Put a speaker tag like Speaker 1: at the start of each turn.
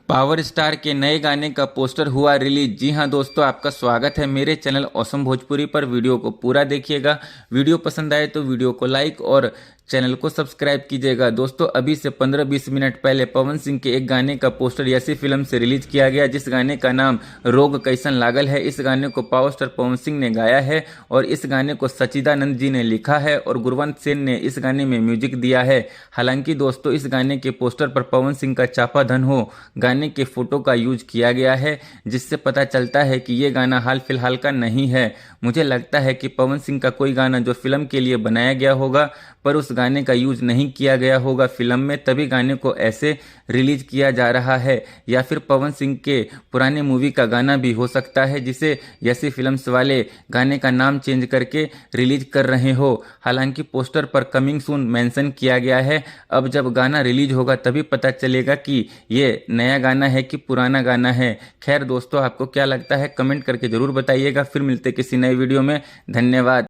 Speaker 1: Power star के नए गाने का पोस्टर हुआ रिलीज। जी हां दोस्तों, आपका स्वागत है मेरे चैनल ऑसम भोजपुरी पर। वीडियो को पूरा देखिएगा। वीडियो पसंद आए तो वीडियो को लाइक और चैनल को सब्सक्राइब कीजिएगा। दोस्तों, अभी से 15-20 मिनट पहले पवन सिंह के एक गाने का पोस्टर यसी फिल्म से रिलीज किया गया, जिस गाने का नाम रोग कैसन लागल है। इस गाने को पावर स्टार पवन सिंह ने गाया है और इस गाने को सच्चिदानंद जी ने लिखा है और गुरवंत सेन ने इस गाने में म्यूजिक दिया है। हालांकि दोस्तों, इस गाने के पोस्टर पर पवन सिंह का चापा धन हो गाने के फोटो का यूज किया गया है, जिससे पता चलता है कि ये गाना हाल फिलहाल का नहीं है। मुझे लगता है कि पवन सिंह का कोई गाना जो फिल्म के लिए बनाया गया होगा पर उस गाने का यूज नहीं किया गया होगा फिल्म में, तभी गाने को ऐसे रिलीज किया जा रहा है। या फिर पवन सिंह के पुराने मूवी का गाना भी हो सकता है, जिसे यसी फिल्म्स वाले गाने का नाम चेंज करके रिलीज कर रहे हो। हालांकि पोस्टर पर कमिंग सून मेंशन किया गया है। अब जब गाना रिलीज होगा तभी पता चलेगा कि ये नया गाना है कि पुराना गाना है। खैर दोस्तों, आपको क्या लगता है कमेंट करके जरूर बताइएगा। फिर मिलते किसी नए वीडियो में। धन्यवाद।